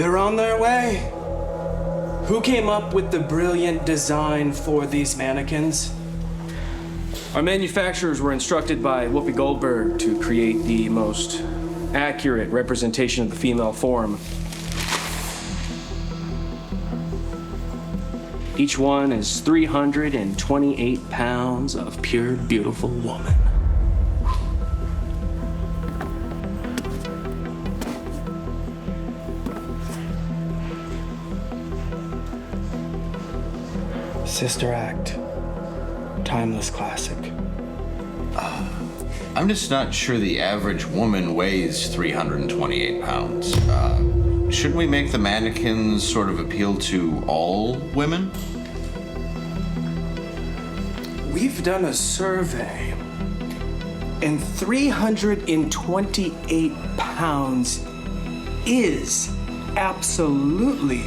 They're on their way. Who came up with the brilliant design for these mannequins? Our manufacturers were instructed by Whoopi Goldberg to create the most accurate representation of the female form. Each one is 328 pounds of pure, beautiful woman. Sister Act. Timeless classic. I'm just not sure the average woman weighs 328 pounds. Shouldn't we make the mannequins sort of appeal to all women? We've done a survey, and 328 pounds is absolutely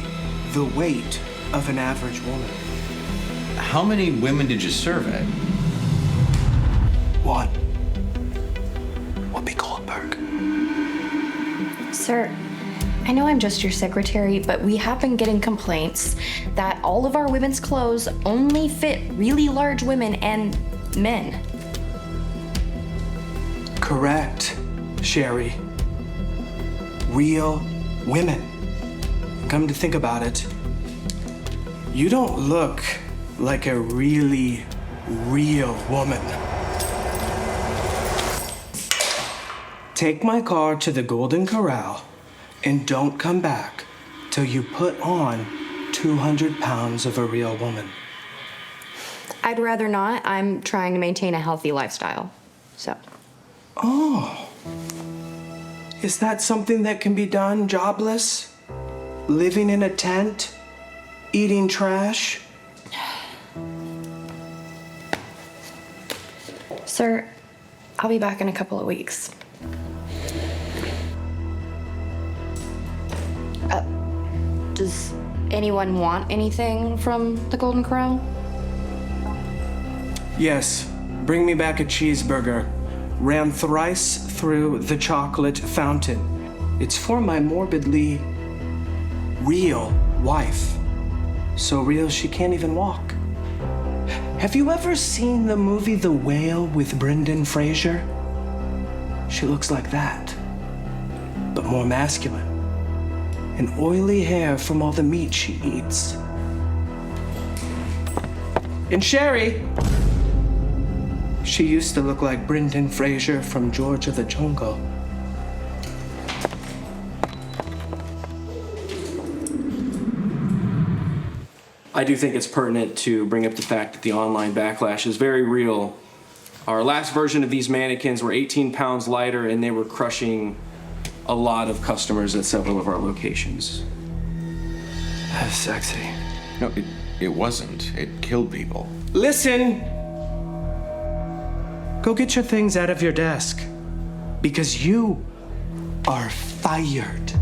the weight of an average woman. How many women did you survey? One. Whoopi Goldberg. Sir, I know I'm just your secretary, but we have been getting complaints that all of our women's clothes only fit really large women and men. Correct, Sherry. Real women. Come to think about it, you don't look like a really real woman. Take my car to the Golden Corral and don't come back till you put on 200 pounds of a real woman. I'd rather not. I'm trying to maintain a healthy lifestyle, so. Oh. Is that something that can be done jobless? Living in a tent? Eating trash? Sir, I'll be back in a couple of weeks. Does anyone want anything from the Golden Corral? Yes, bring me back a cheeseburger. Ran thrice through the chocolate fountain. It's for my morbidly real wife. So real she can't even walk. Have you ever seen the movie The Whale with Brendan Fraser? She looks like that, but more masculine. And oily hair from all the meat she eats. And Sherry, she used to look like Brendan Fraser from George of the Jungle. I do think it's pertinent to bring up the fact that the online backlash is very real. Our last version of these mannequins were 18 pounds lighter, and they were crushing a lot of customers at several of our locations. That's sexy. No, it wasn't. It killed people. Listen! Go get your things out of your desk. Because you are fired.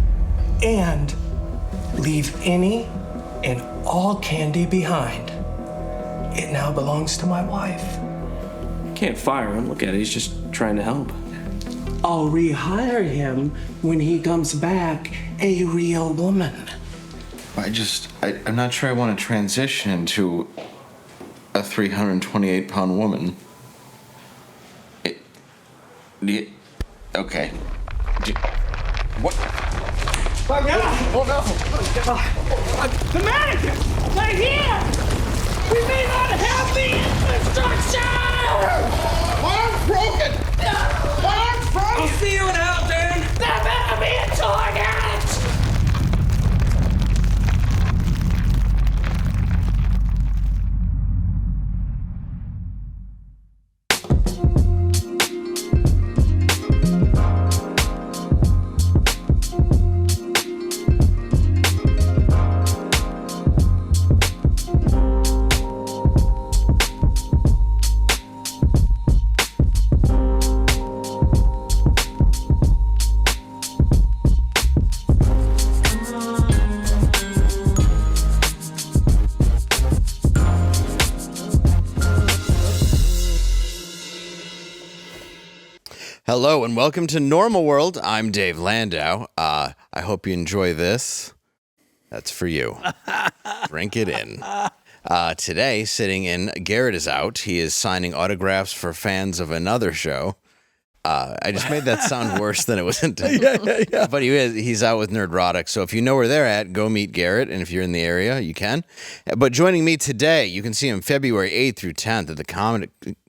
And leave any and all candy behind. It now belongs to my wife. Can't fire him. Look at it. He's just trying to help. I'll rehire him when he comes back a real woman. I'm not sure I want to transition into a 328-pound woman. Okay. What? Oh no! Oh no! The mannequin! They're here! We may not have the infrastructure! My arm's broken! My arm's broken! I'll see you in hell, Dan! There better be a target! Hello and welcome to Normal World. I'm Dave Landau. I hope you enjoy this. That's for you. Drink it in. Today, sitting in, Garrett is out. He is signing autographs for fans of another show. I just made that sound worse than it was intended. Yeah. But he's out with Nerdrotic. So if you know where they're at, go meet Garrett. And if you're in the area, you can. But joining me today, you can see him February 8th through 10th at the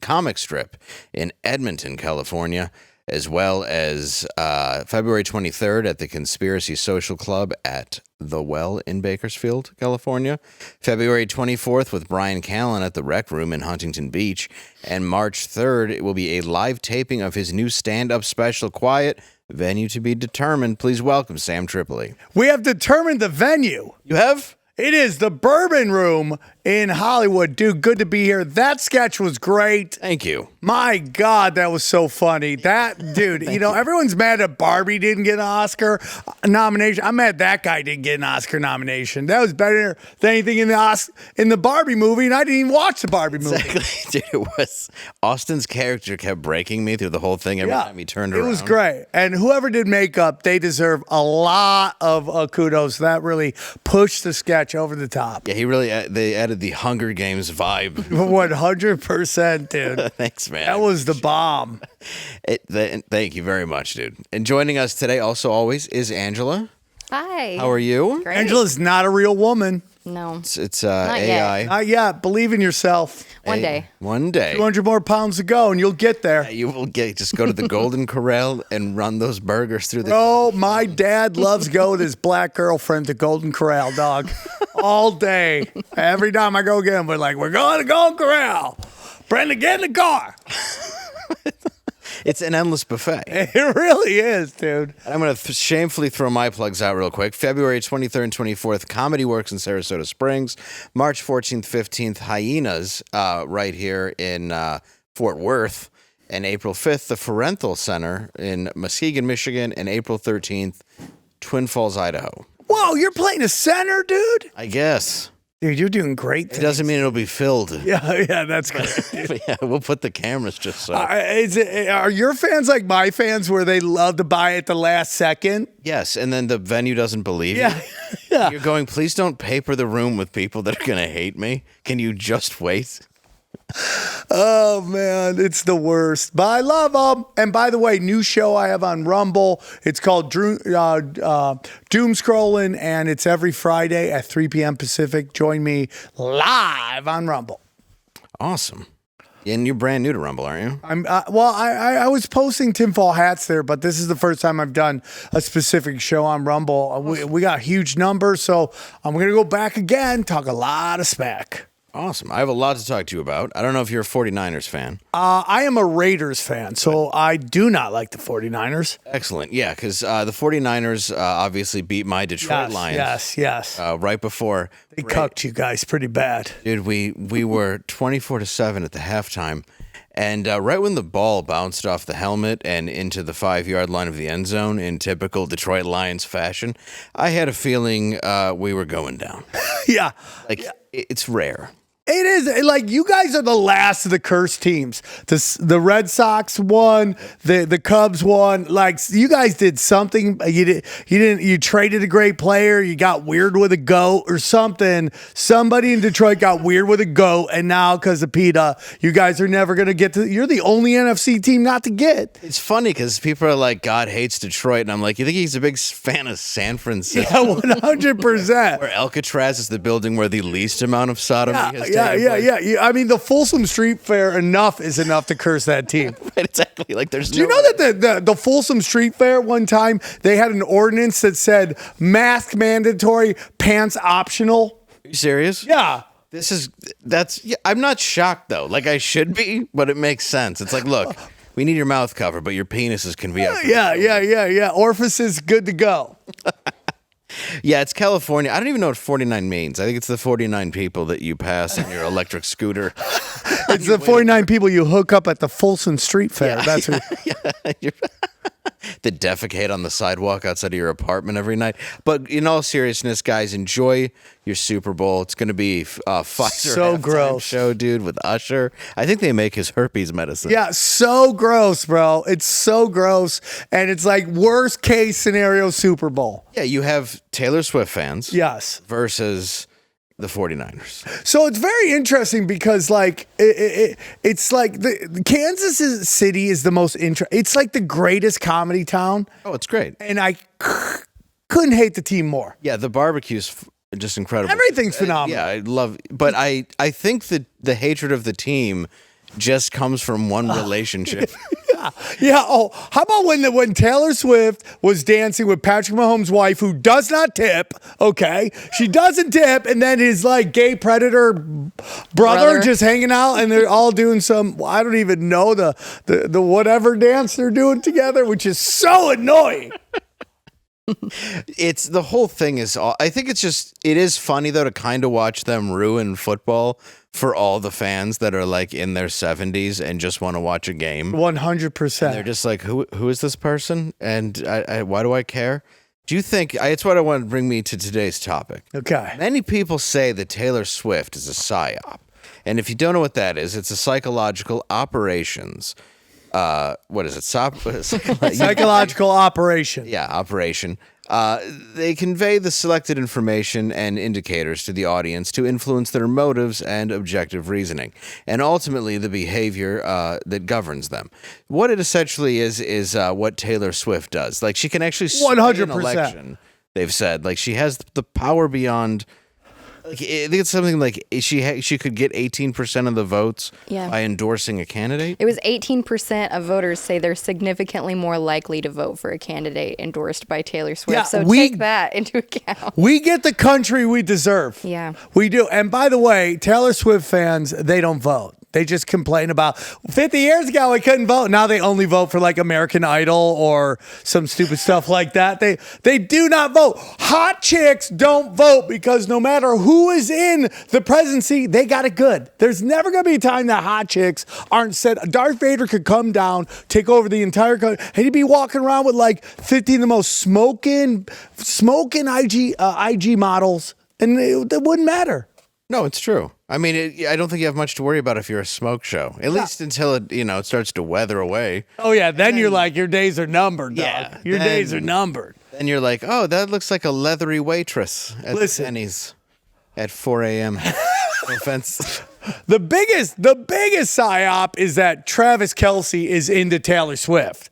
comic strip in Edmonton, California, as well as February 23rd at the Conspiracies Social Club at The Well in Bakersfield, California. February 24th with Brian Callen at the Rec Room in Huntington Beach. And March 3rd, it will be a live taping of his new stand-up special, Quiet. Venue to be determined. Please welcome Sam Tripoli. We have determined the venue. You have? It is the Bourbon Room in Hollywood. Dude, good to be here. That sketch was great. Thank you. My God, that was so funny. That, dude, everyone's mad that Barbie didn't get an Oscar nomination. I'm mad that guy didn't get an Oscar nomination. That was better than anything in the Barbie movie, and I didn't even watch the Barbie movie. Exactly. Dude, it was Austin's character kept breaking me through the whole thing every time he turned around. It was great. And whoever did makeup, they deserve a lot of kudos. That really pushed the sketch over the top. Yeah, they added the Hunger Games vibe. 100%, dude. Thanks, man. That was the bomb. Thank you very much, dude. And joining us today, also always, is Angela. Hi. How are you? Great. Angela's not a real woman. No. It's Not AI. yet. Not yet. Believe in yourself. One day. One day. 200 more pounds to go, and you'll get there. You will just go to the Golden Corral and run those burgers through the... Oh, my dad loves going with his black girlfriend to Golden Corral, dog. All day. Every time I go get him, we're like, we're going to Golden Corral. Brenda, get in the car. It's an endless buffet. It really is, dude. I'm going to shamefully throw my plugs out real quick. February 23rd and 24th, Comedy Works in Sarasota Springs. March 14th, 15th, Hyenas right here in Fort Worth. And April 5th, the Ferenthal Center in Muskegon, Michigan. And April 13th, Twin Falls, Idaho. Whoa, you're playing a center, dude? I guess. Dude, you're doing great. It doesn't mean it'll be filled. Yeah, that's great. But yeah, we'll put the cameras just so. Are your fans like my fans where they love to buy at the last second? Yes, and then the venue doesn't believe Yeah. you. Yeah. You're going, please don't paper the room with people that are going to hate me. Can you just wait? Oh, man, it's the worst. But I love them. And by the way, new show I have on Rumble. It's called Doom Scrolling, and it's every Friday at 3 p.m. Pacific. Join me live on Rumble. Awesome. And you're brand new to Rumble, aren't you? I was posting tinfoil hats there, but this is the first time I've done a specific show on Rumble. We got huge numbers, so I'm going to go back again, talk a lot of smack. Awesome. I have a lot to talk to you about. I don't know if you're a 49ers fan. I am a Raiders fan, so I do not like the 49ers. Excellent. Yeah, because the 49ers obviously beat my Detroit Lions. Yes. Right before. They cucked you guys pretty bad. Dude, we were 24-7 at the halftime. And right when the ball bounced off the helmet and into the 5-yard line of the end zone in typical Detroit Lions fashion, I had a feeling we were going down. Yeah. It's rare. It is like you guys are the last of the cursed teams. The Red Sox won, the Cubs won. Like you guys did something. You traded a great player. You got weird with a goat or something. Somebody in Detroit got weird with a goat, and now because of PETA, you guys are never gonna get to. You're the only NFC team not to get. It's funny because people are like, God hates Detroit, and I'm like, you think he's a big fan of San Francisco? Yeah, 100%. Where Alcatraz is the building where the least amount of sodomy has taken place. Yeah. I mean, the Folsom Street Fair is enough to curse that team. Right, exactly. Like, there's. Do you know that the Folsom Street Fair one time they had an ordinance that said mask mandatory, pants optional? Are you serious? Yeah. I'm not shocked though. Like I should be, but it makes sense. It's like, look, we need your mouth covered, but your penises can be out. Yeah. Orifices good to go. Yeah, it's California. I don't even know what 49 means. I think it's the 49 people that you pass on your electric scooter. It's the 49 people you hook up at the Folsom Street Fair. That's what. Yeah. that defecate on the sidewalk outside of your apartment every night. But in all seriousness, guys, enjoy your Super Bowl. It's going to be Pfizer So halftime gross. show, dude, with Usher. I think they make his herpes medicine. Yeah, so gross, bro. It's so gross. And it's like worst case scenario Super Bowl. Yeah, you have Taylor Swift fans Yes. versus the 49ers. So it's very interesting because like it's like the Kansas City is the most it's like the greatest comedy town, Oh, it's great. and I couldn't hate the team more. Yeah, the barbecue's just incredible. Everything's phenomenal. Yeah, I love, but I think that the hatred of the team just comes from one relationship. Yeah. Oh, how about when Taylor Swift was dancing with Patrick Mahomes' wife, who does not tip? Okay, she doesn't tip, and then his like gay predator brother just hanging out, and they're all doing some I don't even know the whatever dance they're doing together, which is so annoying. It's the whole thing is. I think it is funny though to kind of watch them ruin football for all the fans that are like in their 70s and just want to watch a game. 100%. They're just like, who is this person? And why do I care? Do you think it's what I want to bring me to today's topic? Okay. Many people say that Taylor Swift is a PSYOP. And if you don't know what that is, it's a psychological operations. What is it? Psychological operation. Yeah, operation. They convey the selected information and indicators to the audience to influence their motives and objective reasoning, and ultimately the behavior that governs them. What it essentially is what Taylor Swift does. Like, she can actually sway an 100%. election, they've said. Like, she has the power beyond... Like, I think it's something like she could get 18% of the votes by endorsing a candidate. It was 18% of voters say they're significantly more likely to vote for a candidate endorsed by Taylor Swift. Yeah, So take that into account. We get the country we deserve. Yeah. We do. And by the way, Taylor Swift fans, they don't vote. They just complain about 50 years ago I couldn't vote. Now they only vote for like American Idol or some stupid stuff like that. They do not vote. Hot chicks don't vote because no matter who is in the presidency, they got it good. There's never going to be a time that hot chicks aren't said. Darth Vader could come down, take over the entire country, and he'd be walking around with like 50 of the most smoking IG models, and it wouldn't matter. No, it's true. I mean, I don't think you have much to worry about if you're a smoke show, at least until it starts to weather away. Oh yeah, then you're like, your days are numbered, dog. Yeah, Your days are numbered. And you're like, oh, that looks like a leathery waitress at Penny's at 4 a.m. No offense. The biggest psyop is that Travis Kelce is into Taylor Swift.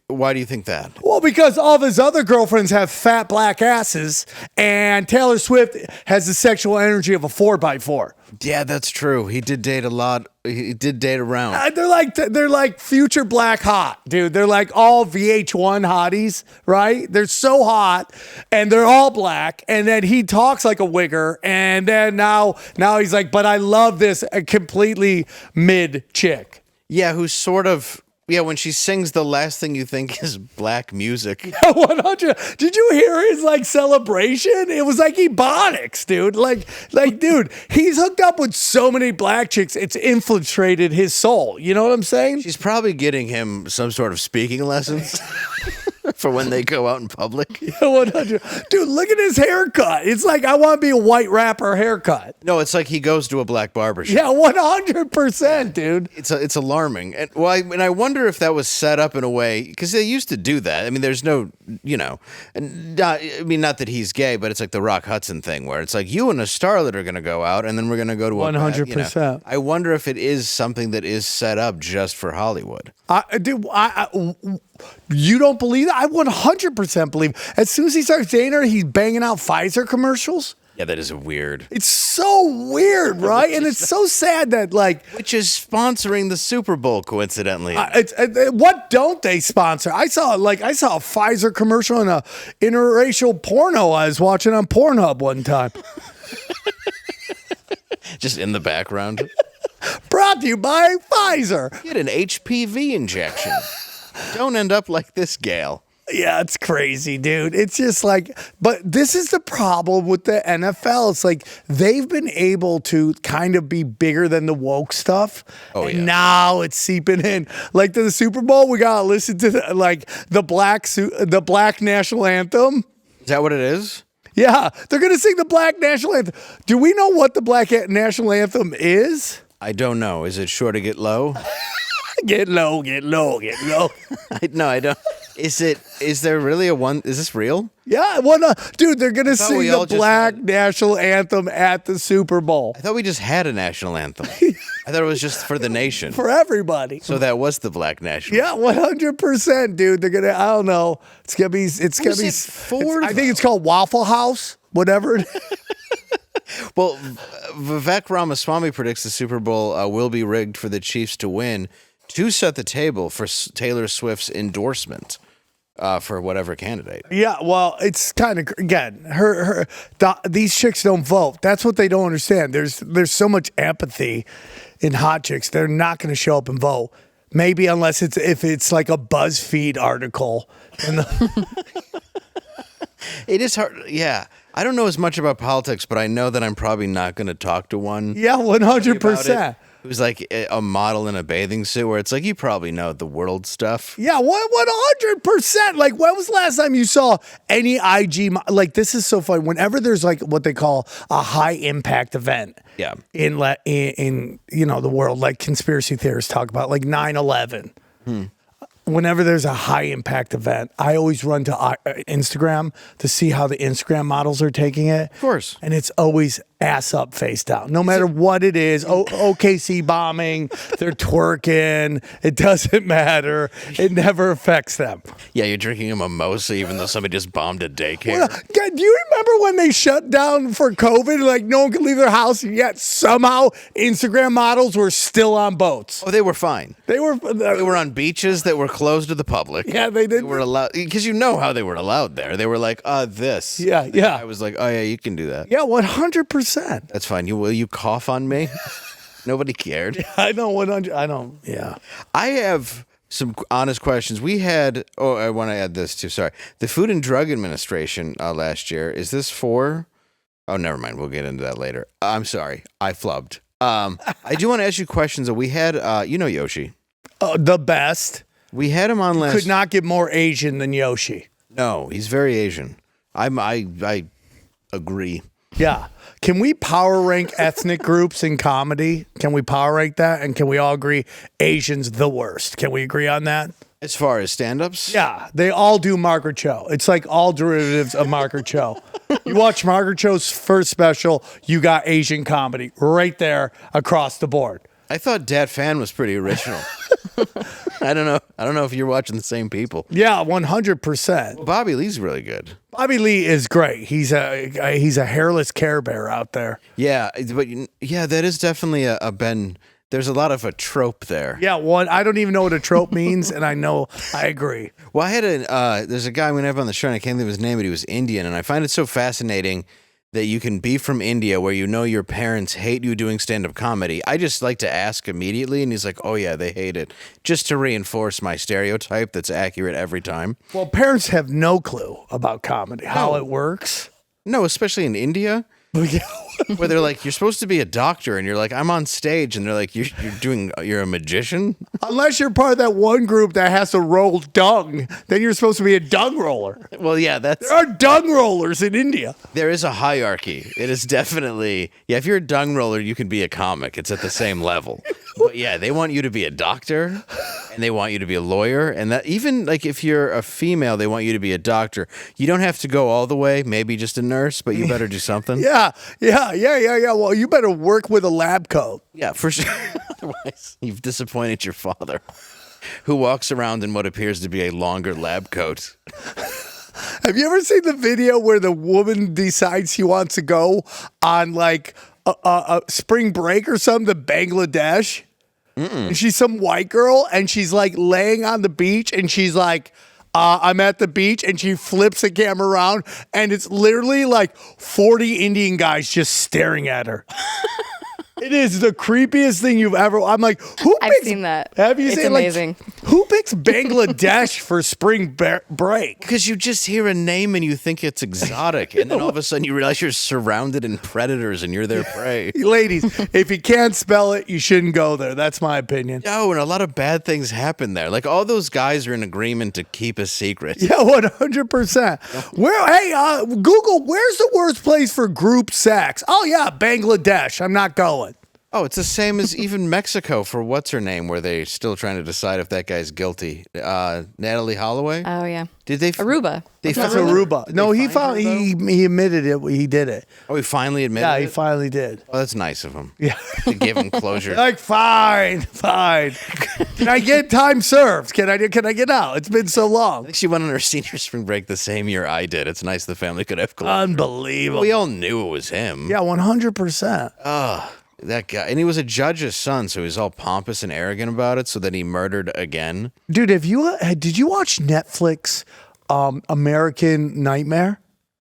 Why do you think that? Well, because all of his other girlfriends have fat black asses, and Taylor Swift has the sexual energy of a 4x4. Yeah, that's true. He did date a lot. He did date around. They're like future black hot, dude. They're like all VH1 hotties, right? They're so hot, and they're all black. And then he talks like a wigger, and then now he's like, but I love this completely mid chick. Yeah, who's sort of. Yeah, when she sings, the last thing you think is black music. 100. Did you hear his like celebration? It was like Ebonics, dude. Like, dude, he's hooked up with so many black chicks. It's infiltrated his soul. You know what I'm saying? She's probably getting him some sort of speaking lessons for when they go out in public. 100. Dude, look at his haircut. It's like I want to be a white rapper haircut. No, it's like he goes to a black barbershop. Yeah, 100%, dude. It's alarming. And I wonder if that was set up in a way, because they used to do that. I mean, there's no, not that he's gay, but it's like the Rock Hudson thing where it's like you and a starlet are going to go out and then we're going to go to 100%. I wonder if it is something that is set up just for Hollywood. You don't believe that? I 100% believe. As soon as he starts dating her, he's banging out Pfizer commercials. Yeah, that is weird. It's so weird, right? And it's so sad that which is sponsoring the Super Bowl, coincidentally. What don't they sponsor? I saw a Pfizer commercial in a interracial porno I was watching on Pornhub one time. Just in the background. Brought to you by Pfizer. Get an HPV injection. Don't end up like this gal. Yeah, it's crazy, dude. It's just like, but this is the problem with the NFL. It's like they've been able to kind of be bigger than the woke stuff. Oh, and yeah. now it's seeping in. Like to the Super Bowl, we gotta listen to the black national anthem. Is that what it is? Yeah, they're gonna sing the black national anthem. Do we know what the black national anthem is? I don't know. Is it sure to get low? Get low, get low, get low. No, I don't. Is there really a one? Is this real? Yeah, dude, they're gonna sing we the all just black national anthem at the Super Bowl I thought we just had a national anthem. I thought it was just for the nation. for everybody. So that was the black national. Yeah, 100%, dude. They're gonna. I don't know. It's gonna be. It's gonna is be. it for, I think it's called Waffle House. Whatever. Well, Vivek Ramaswamy predicts the Super Bowl will be rigged for the Chiefs to win to set the table for Taylor Swift's endorsement for whatever candidate. Yeah, well, it's kind of again. These chicks don't vote. That's what they don't understand. There's so much empathy in hot chicks. They're not going to show up and vote. Maybe unless if it's like a BuzzFeed article. It is hard. Yeah. I don't know as much about politics, but I know that I'm probably not going to talk to one. Yeah, 100%. Who's like a model in a bathing suit where it's like, you probably know the world stuff. Yeah, 100%. Like, when was the last time you saw any IG? Like, this is so funny. Whenever there's like what they call a high impact event, Yeah. in the world, like conspiracy theorists talk about, like 9/11. Whenever there's a high impact event, I always run to Instagram to see how the Instagram models are taking it. Of course. And it's always ass up, face down. No matter what it is, OKC bombing, they're twerking. It doesn't matter. It never affects them. Yeah, you're drinking a mimosa even though somebody just bombed a daycare. Well, do you remember when they shut down for COVID? Like, no one could leave their house, and yet somehow Instagram models were still on boats. Oh, they were fine. They were on beaches that were closed to the public. Yeah, they did. They were allowed, because you know how they were allowed there. They were like, this. Yeah, yeah. I was like, oh, yeah, you can do that. Yeah, 100%. That's fine. Will you cough on me? Nobody cared. I know 100. I don't. Yeah. I have some honest questions. We had, I want to add this too. Sorry. The Food and Drug Administration last year, is this for? Oh, never mind. We'll get into that later. I'm sorry. I flubbed. I do want to ask you questions. We had, Yoshi. The best. We had him on last. Could not get more Asian than Yoshi. No, he's very Asian. I agree. Yeah. Can we power rank ethnic groups in comedy? Can we power rank that? And can we all agree Asians the worst? Can we agree on that? As far as stand-ups? Yeah. They all do Margaret Cho. It's like all derivatives of Margaret Cho. You watch Margaret Cho's first special, you got Asian comedy right there across the board. I thought Dat Fan was pretty original. I don't know if you're watching the same people. Yeah, 100%. Well, Bobby Lee's really good. Bobby Lee is great. He's a hairless Care Bear out there. Yeah, but that is definitely a Ben. There's a lot of a trope there. Yeah, I don't even know what a trope means, and I agree. Well, there's a guy I'm going to have on the show, and I can't think of his name, but he was Indian, and I find it so fascinating that you can be from India where you know your parents hate you doing stand-up comedy. I just like to ask immediately, and he's like, oh yeah, they hate it, just to reinforce my stereotype that's accurate every time. Well, parents have no clue about comedy, how it works. No, especially in India. Where they're like, you're supposed to be a doctor, and you're like, I'm on stage, and they're like, you're a magician? Unless you're part of that one group that has to roll dung, then you're supposed to be a dung roller. Well, yeah, there are dung rollers in India. There is a hierarchy. It is definitely, if you're a dung roller, you can be a comic. It's at the same level. But yeah, they want you to be a doctor, and they want you to be a lawyer, and that even like if you're a female, they want you to be a doctor. You don't have to go all the way, maybe just a nurse, but you better do something. Yeah. Well, you better work with a lab coat. Yeah, for sure. Otherwise, you've disappointed your father, who walks around in what appears to be a longer lab coat. Have you ever seen the video where the woman decides she wants to go on like a spring break or something to Bangladesh? And she's some white girl, and she's like laying on the beach, and she's like, I'm at the beach, and she flips the camera around, and it's literally like 40 Indian guys just staring at her. It is the creepiest thing you've ever. I'm like, I've seen that. Have you It's seen amazing. Like, who picks Bangladesh for spring break? Because you just hear a name and you think it's exotic, and then all of a sudden you realize you're surrounded in predators and you're their prey. Ladies, if you can't spell it, you shouldn't go there. That's my opinion. Oh, and a lot of bad things happen there. Like all those guys are in agreement to keep a secret. Yeah, 100%. Hey, Google, where's the worst place for group sex? Oh yeah, Bangladesh. I'm not going. Oh, it's the same as even Mexico for what's her name, where they're still trying to decide if that guy's guilty. Natalie Holloway. Oh yeah. Did they? Aruba. They That's found Aruba. No, he found he admitted it. He did it. Oh, he finally admitted. Yeah, he it? finally did. Oh, that's nice of him. Yeah. To give him closure. Like fine. Can I get time served? Can I get out? It's been so I long. think she went on her senior spring break the same year I did. It's nice the family could have closure. Unbelievable. We all knew it was him. Yeah, 100%. That guy. And he was a judge's son, so he was all pompous and arrogant about it, so that he murdered again. Dude, did you watch Netflix American Nightmare?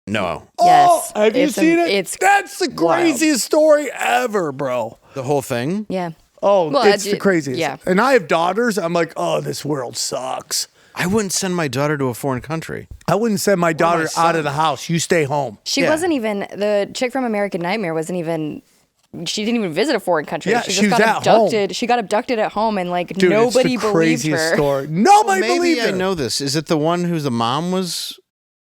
No. Yes. Oh, have you seen it? That's the wild. craziest story ever, bro. The whole thing? Yeah. Oh, Well, it's the craziest. yeah. And I have daughters. I'm like, oh, this world sucks. I wouldn't send my daughter to a foreign country. I wouldn't send my daughter son. out of the house. You stay home. She Yeah. wasn't even the chick from American Nightmare. Wasn't even. She didn't even visit a foreign country. Yeah, she she just was got at abducted. home. She got abducted at home, and like Dude, nobody it's the believed craziest her. story. Nobody Maybe believed her. I know this. Is it the one whose the mom was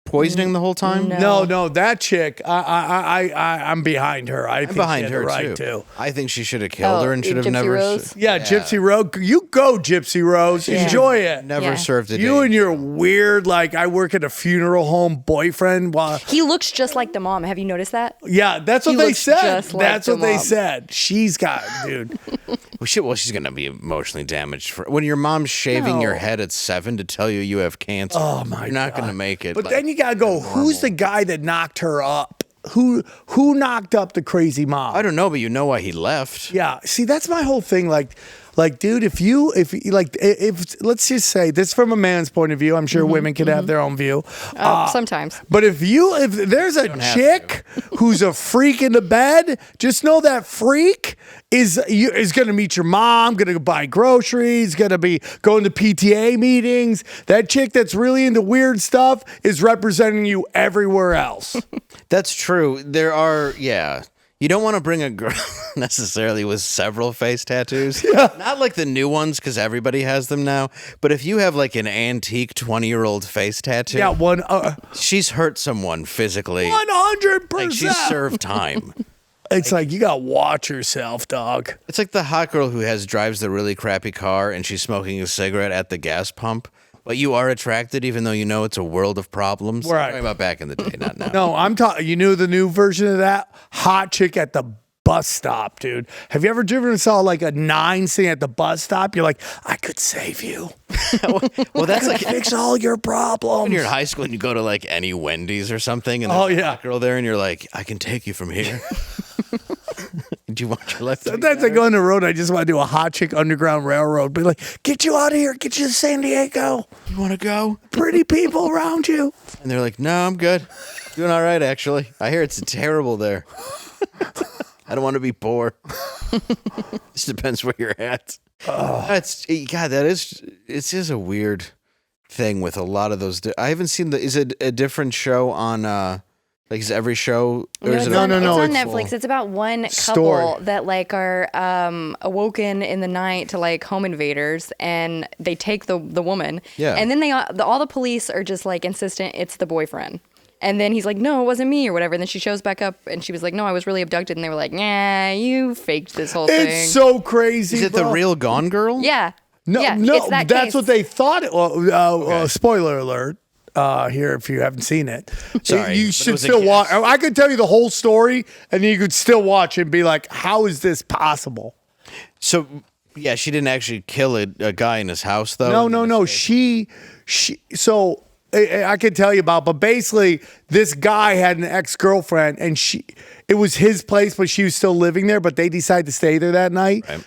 poisoning the whole time? No, that chick. I'm behind her. I I'm think behind she had her the right too. to. I think she should have killed her and should have Gypsy never Rose? Yeah, Gypsy Road. You go, Gypsy Rose. Enjoy it. never Yeah. served a You day. and your weird, like, I work at a funeral home boyfriend. He looks just like the mom. Have you noticed that? Yeah, that's what He they looks said. just like That's the what they mom. said. She's got, dude. Well, she's gonna be emotionally damaged for when your mom's shaving your No. head at 7 to tell you have cancer. Oh my You're not God. gonna make it. But like, then you gotta go. Who's the guy that knocked her up? Who knocked up the crazy mom? I don't know, but you know why he left. Yeah. See, that's my whole thing. Like, dude, if let's just say this from a man's point of view, I'm sure women can have their own view. Sometimes. But if there's a chick who's a freak in the bed, just know that freak is going to meet your mom, going to buy groceries, going to be going to PTA meetings. That chick that's really into weird stuff is representing you everywhere else. That's true. There are, yeah. You don't want to bring a girl necessarily with several face tattoos. Yeah. Not like the new ones, because everybody has them now. But if you have like an antique 20-year-old face tattoo, Yeah, she's hurt someone physically. 100%. Like she's served time. It's like you gotta watch yourself, dog. It's like the hot girl who drives the really crappy car and she's smoking a cigarette at the gas pump. But you are attracted even though you know it's a world of problems. Right. I'm talking about back in the day, not now. No, I'm talking. You knew the new version of that hot chick at the bus stop, dude. Have you ever driven and saw like a 9 sitting at the bus stop? You're like, I could save you. Well, that's like Fix all your problems. when you're in high school and you go to like any Wendy's or something, and Oh, there's a yeah. hot girl there, and you're like, I can take you from here. Do you want your life? to be Sometimes I better? go on the road. I just want to do a hot chick underground railroad. Be like, get you out of here. Get you to San Diego. You want to go? Pretty people around you. And they're like, no, I'm good. Doing all right, actually. I hear it's terrible there. I don't want to be poor. Just depends where you're at. That's God. It is a weird thing with a lot of those. I haven't seen is it a different show on? Like is every show? Or is it No, no, no, It's on it's Netflix. It's about one Story. couple that like are awoken in the night to like home invaders, and they take the woman. Yeah. And then all the police are just like insistent it's the boyfriend. And then he's like, no, it wasn't me or whatever. And then she shows back up and she was like, no, I was really abducted. And they were like, nah, you faked this whole thing. It's so crazy. Is it the bro. real Gone Girl? Yeah. No, yeah, no, it's that that's case. what they thought. Spoiler alert. Here, if you haven't seen it, Sorry, you but it should was a still guess. watch. I could tell you the whole story, and then you could still watch it and be like, "How is this possible?" So yeah, she didn't actually kill a guy in his house though. No. She. So I could tell you about, but basically, this guy had an ex-girlfriend, and it was his place, but she was still living there. But they decided to stay there that night. Right.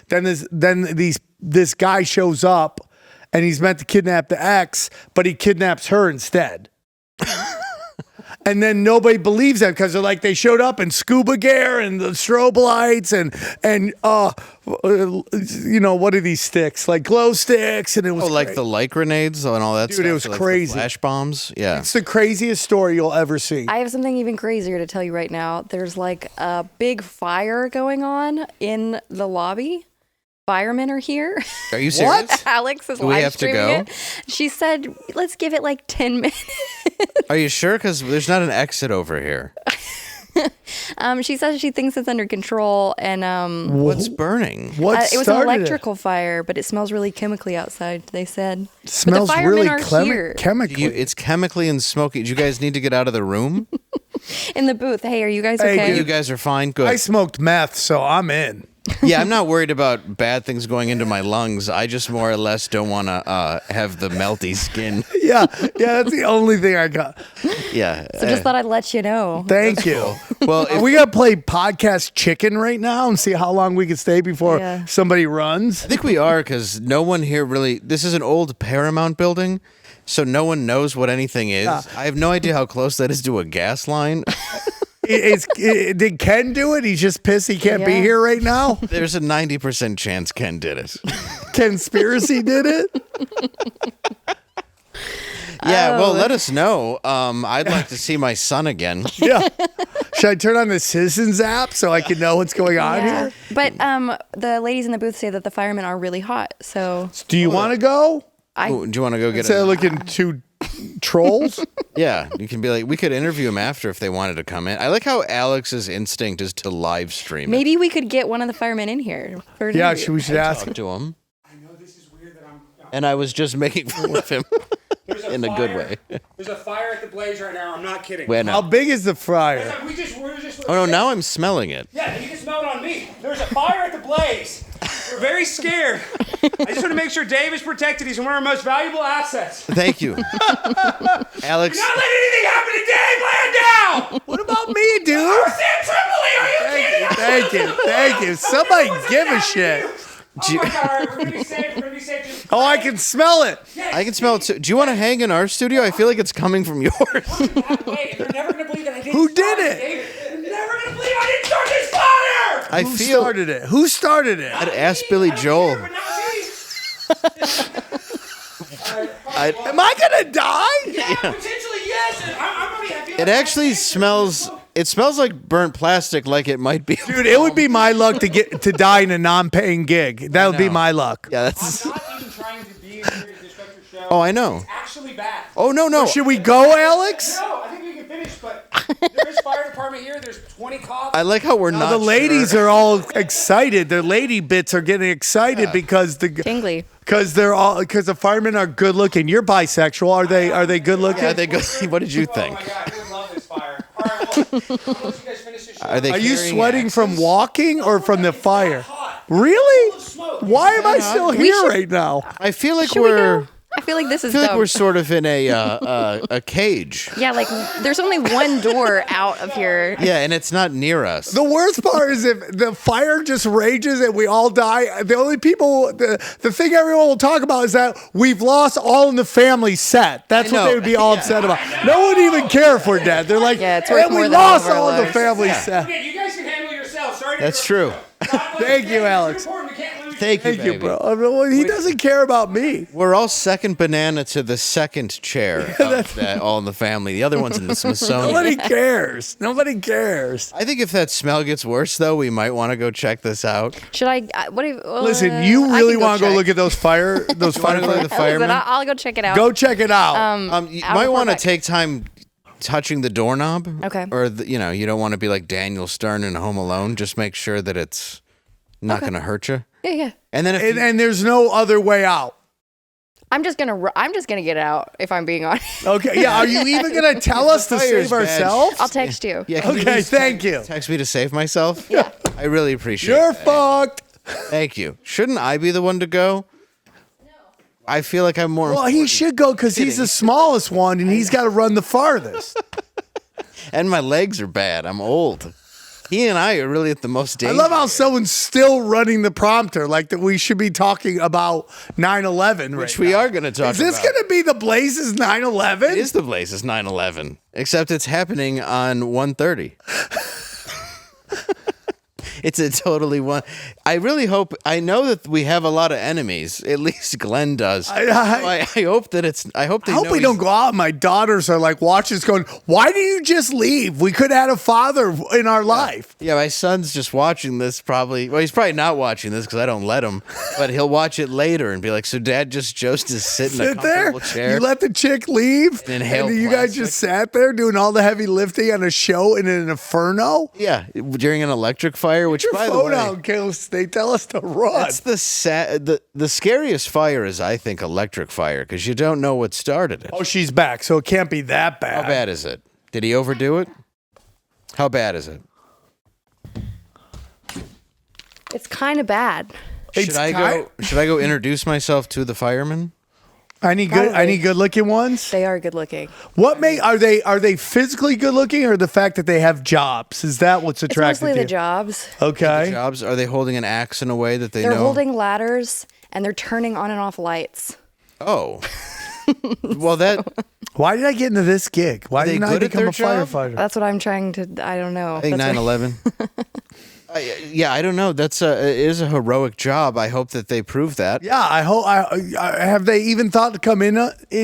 Then this guy shows up, and he's meant to kidnap the ex, but he kidnaps her instead. And then nobody believes that because they're like, they showed up in scuba gear and the strobe lights and what are these sticks? Like glow sticks. And it was like the light grenades and all that stuff. Dude, it was like crazy. The flash bombs. Yeah. It's the craziest story you'll ever see. I have something even crazier to tell you right now. There's like a big fire going on in the lobby. Firemen are here. Are you serious? What? Alex is Do we live have to streaming go? it. She said, let's give it like 10 minutes. Are you sure? Because there's not an exit over here. She says she thinks it's under control and What's burning? What it was an started electrical fire, but it smells really chemically outside, they said. Smells but the firemen really are here chemically. It's chemically and smoky. Do you guys need to get out of the room? in the booth. Hey, are you guys Hey, okay? You guys are fine? Good. I smoked meth, so I'm in. Yeah, I'm not worried about bad things going into my lungs. I just more or less don't want to have the melty skin. Yeah, that's the only thing I got. Yeah. So just thought I'd let you know. Thank you. Well, Are we gonna play podcast chicken right now and see how long we can stay before somebody runs? I think we are because no one here really. This is an old Paramount building, so no one knows what anything is. Yeah. I have no idea how close that is to a gas line. Did Ken do it? He's just pissed he can't be here right now. There's a 90% chance Ken did it. Conspiracy did it. Yeah, well, let us know. I'd like to see my son again. Yeah. Should I turn on the Citizens app so I can know what's going on here? But the ladies in the booth say that the firemen are really hot. So Do you want to go? Ooh, do you want to go get Instead a... of looking two trolls? Yeah, you can be like, we could interview him after if they wanted to come in. I like how Alex's instinct is to live stream. maybe we could get one of the firemen in here. For an Yeah, interview. we should ask. Talk to him. And I was just making fun of him in a good way. There's a fire at the Blaze right now. I'm not kidding. When, How big is the fryer? We're just. oh no, now I'm smelling it. Yeah, you can smell it on me. There's a fire at the Blaze. We're very scared. I just want to make sure Dave is protected. He's one of our most valuable assets. Thank you. Alex. Not letting anything happen to Dave Landau! What about me, dude? Sam Tripoli, are you kidding? Thank you. Somebody give a shit. Oh my God, all right, we're gonna be safe. Just Oh, I can smell it. I can smell it too. Do you want to hang in our studio? I feel like it's coming from yours. Wait, they're never gonna believe that I didn't Who start did it? David. They're never gonna believe I didn't start this fire! I Who feel. started it? Who started it? I'd ask Billy Joel. But not me. Am I gonna die? Yeah, potentially yes. I'm already happy. It actually smells. It smells like burnt plastic, like it might be. Dude, it would be my luck to die in a non-paying gig. That would be know. my luck. Yeah, that's. I'm not even trying to be here to disrupt your show. Oh, I know. It's actually bad. Oh no. Should we go, Alex? No, I think we can finish, but there is fire department here. There's 20 cops. I like how we're Now not. the ladies sure. are all excited. Their lady bits are getting excited because Tingly. the firemen are good looking. You're bisexual. Are they good looking? Yeah, they go. What did you Oh think? my God, I would love this fire. All right, well, I'll let you guys finish this show. Are they? Are you carrying sweating from axes? walking or from the fire? Hot. Really? Full of smoke. Why am I still here should- right now? I feel like Should we we're. go? I feel like this is I feel like dumb. we're sort of in a cage. Yeah, like there's only one door out of here. Yeah, and it's not near us. The worst part is if the fire just rages and we all die. The only people, the thing everyone will talk about is that we've lost all in the family set. That's I what know. they would be all upset about. No one even care if we're dead. They're like, Yeah, it's worth and we more than lost all of our all in the lives." family Yeah. set. Okay, you guys can handle yourselves. Sorry to That's interrupt true. you. God bless Thank you, It's Alex. important. We can't lose Thank you, Thank you, baby. bro. I mean, well, he doesn't care about me. We're all second banana to the second chair of that All in the Family. The other one's in the Smithsonian. Nobody cares. Nobody cares. I think if that smell gets worse, though, we might want to go check this out. Should I? What? If, Listen, you I really can want to go check. look at those fire wanna go look at the Listen, firemen? I'll go check it out. Go check it out. You I'll might report want to back. take time touching the doorknob. Okay. Or, you don't want to be like Daniel Stern in Home Alone. Just make sure that it's not going to hurt you. Yeah. And then if and there's no other way out. I'm just gonna get out if I'm being honest. Okay. Yeah. Are you even gonna tell us to fire's save bad. ourselves? I'll text you. yeah, can you Okay. just Thank you. text me to save myself? Yeah. I really appreciate You're that. fucked. Thank you. Shouldn't I be the one to go? No. I feel like I'm more Well, he important. should go because he's the smallest one and he's got to run the farthest. And my legs are bad. I'm old. He and I are really at the most I dangerous. love how someone's still running the prompter, like that we should be talking about 9/11, Which we are going to talk Is this about. going to be the Blaze's 9/11? It is the Blaze's 9/11, except it's happening on 1:30. It's a totally one. I really hope. I know that we have a lot of enemies. At least Glenn does. I hope that it's. I hope they. I hope know we he's- don't go out. My daughters are like watching this going, why do you just leave? We could have had a father in our life. Yeah, my son's just watching this probably. Well, he's probably not watching this because I don't let him. But he'll watch it later and be like, "So Dad just chose to sit in a Sit there. comfortable chair." You let the chick leave, And inhale you guys plastic. just sat there doing all the heavy lifting on a show in an inferno. Yeah, during an electric fire, which Your by the phone way, out, Kills. They tell us to run. that's the scariest fire is I think electric fire because you don't know what started it. Oh, she's back, so it can't be that bad. How bad is it? Did he overdo it? How bad is it? It's kind of bad. Should I go introduce myself to the firemen? I need Probably. good looking ones. They are good looking. What are they physically good looking, or the fact that they have jobs? Is that what's It's attractive mostly to the you? jobs. Okay. Jobs? Are they holding an axe in a way that they They're know? holding ladders and they're turning on and off lights. Oh. Well, that Why did I get into this gig? Why they didn't I good at become their a job? firefighter? That's what I'm trying to. I don't know. I think That's what- 9/11. Yeah, I don't know. That's it is a heroic job. I hope that they prove that. Yeah, I hope. Have they even thought to come in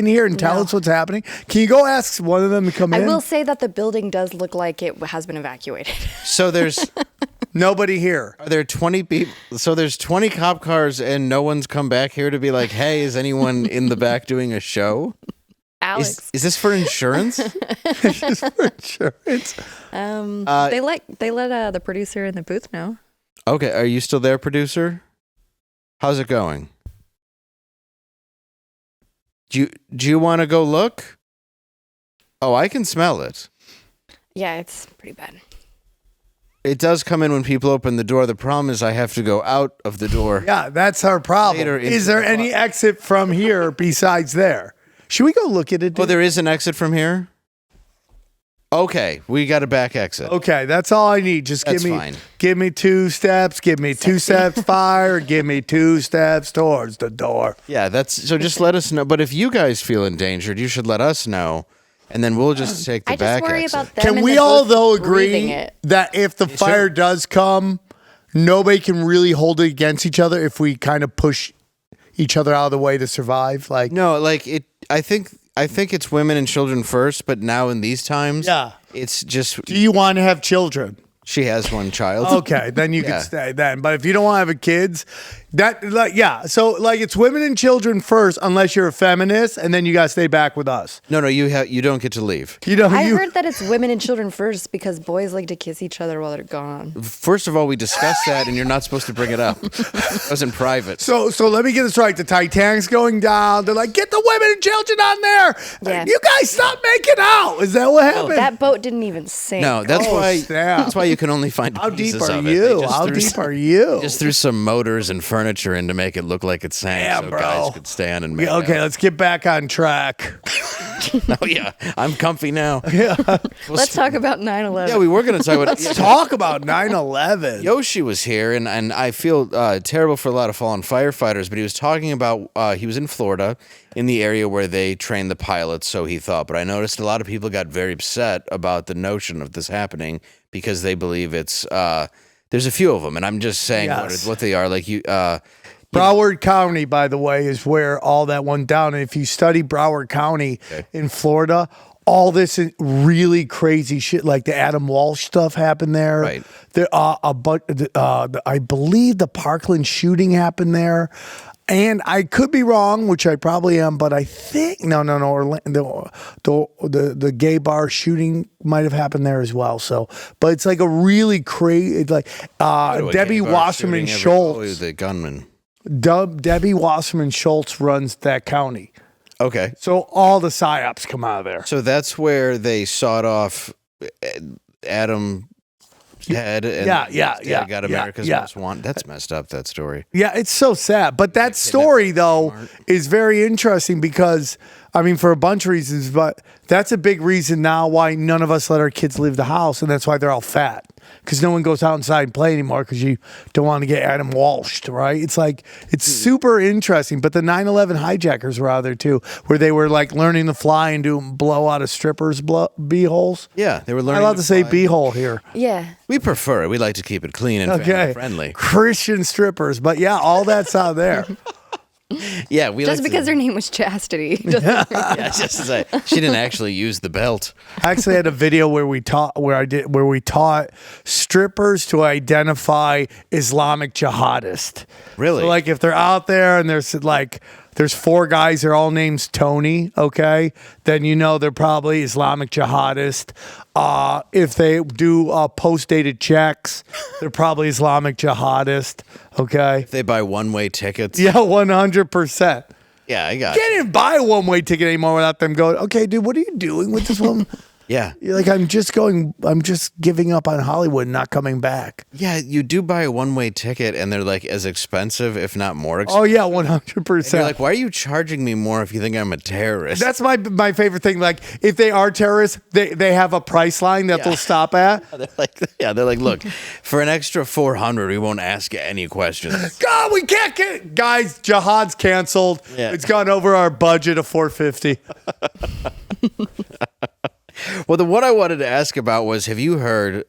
here and tell No. us what's happening? Can you go ask one of them to come I in? will say that the building does look like it has been evacuated. So there's Nobody here. are there 20 people? So there's 20 cop cars and no one's come back here to be like, "Hey, is anyone in the back doing a show?" Alex, Is this for insurance? Just for insurance. they let the producer in the booth know. Okay, are you still there, producer? How's it going? Do you want to go look? Oh, I can smell it. Yeah, it's pretty bad. It does come in when people open the door. The problem is I have to go out of the door. Yeah, that's our problem. Later into Is there the any exit from here besides there? Should we go look at it? Oh, there is an exit from here? Okay, we got a back exit. Okay, that's all I need. Just That's give me fine. give me 2 steps, give me 2 steps fire, give me 2 steps towards the door. Yeah, that's so just let us know. But if you guys feel endangered, you should let us know. And then we'll just take the I back just worry exit. about them. Can in we the all booth though breathing agree it. that if the fire does come, nobody can really hold it against each other if we kind of push each other out of the way to survive? Like No, like it I think it's women and children first, but now in these times, Yeah. it's just do you want to have children? she has one child. Okay, then you Yeah. can stay then. But if you don't want to have a kids, that like yeah, so like it's women and children first, unless you're a feminist, and then you gotta stay back with us. No, you don't get to leave. You know, I you heard that it's women and children first because boys like to kiss each other while they're gone. First of all, we discussed that, and you're not supposed to bring it up. That was in private. so let me get this right. The Titanic's going down. They're like, get the women and children on there. Yeah. You guys stop making out. Is that what happened? That boat didn't even sink. No, that's Oh, why. snap. That's why you can only find How deep pieces are of it. They you? just How threw deep some- are you? Just threw some motors and furniture in to make it look like it sank, Damn, so bro. guys could stand and make Yeah, okay, out. let's get back on track. Oh yeah, I'm comfy now. Let's talk about 9/11. Yeah, we were going to talk about. Let's talk about 9/11. Yoshi was here, and I feel terrible for a lot of fallen firefighters, but he was talking about he was in Florida in the area where they train the pilots, so he thought. But I noticed a lot of people got very upset about the notion of this happening because they believe it's there's a few of them, and I'm just saying Yes. what they are. Like you, Broward County, by the way, is where all that went down. And if you study Broward County in Florida, all this really crazy shit, like the Adam Walsh stuff, happened there. Right. There, I believe the Parkland shooting happened there. And I could be wrong, which I probably am, but I think no. Orlando, the gay bar shooting might have happened there as well. So, but it's like a really crazy, like Debbie Wasserman Schultz. the gunman. Debbie Wasserman Schultz runs that county. Okay, So all the psyops come out of there. so that's where they sawed off Adam. Head and Yeah, got America's yeah. Most Wanted. That's messed up. That story. Yeah, it's so sad. But that story, though, is very interesting because I mean, for a bunch of reasons, but that's a big reason now why none of us let our kids leave the house, and that's why they're all fat. Because no one goes outside and play anymore because you don't want to get Adam Walshed, right? It's like, it's super interesting. But the 9/11 hijackers were out there too, where they were like learning to fly and do blow out of strippers' bee-holes. Yeah, they were learning. I'm allowed to say fly. bee-hole here. Yeah. We prefer it. We like to keep it clean and family friendly. Christian strippers. But yeah, all that's out there. Yeah, we Just like because to, her name was Chastity. yeah, just to say, she didn't actually use the belt. I actually had a video where we taught strippers to identify Islamic jihadists. Really? So like if they're out there and there's 4 guys, they're all named Tony, okay? Then you know they're probably Islamic jihadist. If they do post-dated checks, they're probably Islamic jihadist, okay? If they buy one-way tickets. Yeah, 100%. Yeah, I got Can't even buy a one-way ticket anymore without them going, okay, dude, what are you doing with this woman? Yeah. You're like, I'm just giving up on Hollywood and not coming back. Yeah, you do buy a one-way ticket and they're like as expensive, if not more expensive. Oh, yeah, And 100%. you're like, why are you charging me more if you think I'm a terrorist? That's my favorite thing. Like, if they are terrorists, they have a price line that they'll stop at. they're like, look, for an extra $400, we won't ask you any questions. God, we can't get guys. Jihad's canceled. Yeah. It's gone over our budget of $450. Well, what I wanted to ask about was, have you heard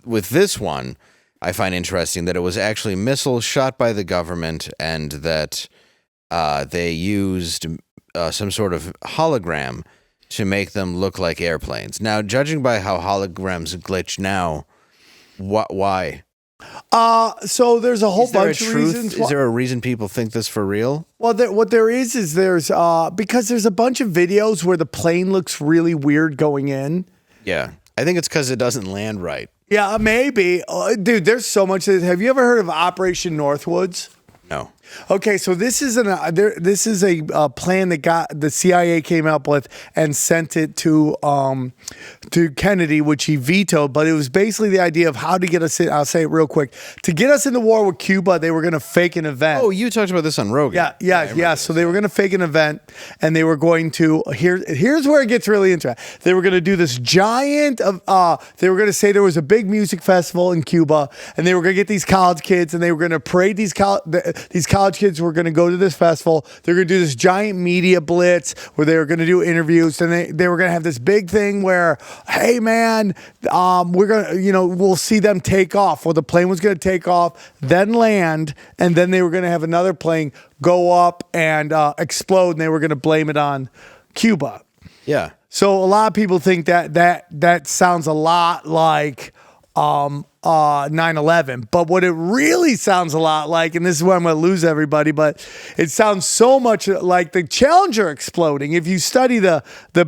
with this one, I find interesting that it was actually missiles shot by the government and that they used some sort of hologram to make them look like airplanes. Now, judging by how holograms glitch now, why? So there's a whole Is there bunch a of truth? reasons. Is there a reason people think this for real? Well, what there is there's because there's a bunch of videos where the plane looks really weird going in. Yeah. I think it's because it doesn't land right. Yeah, maybe. Dude, there's so much. Have you ever heard of Operation Northwoods? No. Okay, so this is a plan that the CIA came up with and sent it to Kennedy, which he vetoed. But it was basically the idea of how to get us in. I'll say it real quick. To get us in the war with Cuba, they were going to fake an event. Oh, you talked about this on Rogan. Yeah. So they were going to fake an event, and they were going to here's where it gets really interesting. They were going to do this giant of they were going to say there was a big music festival in Cuba, and they were going to get these college kids, and they were going to parade these college kids were going to go to this festival. They're going to do this giant media blitz where they were going to do interviews, and they were going to have this big thing where, hey man, we're going to, we'll see them take off. Well, the plane was going to take off, then land, and then they were going to have another plane go up and explode, and they were going to blame it on Cuba. Yeah. So a lot of people think that sounds a lot like 9/11, but what it really sounds a lot like, and this is where I'm going to lose everybody, but it sounds so much like the Challenger exploding. If you study the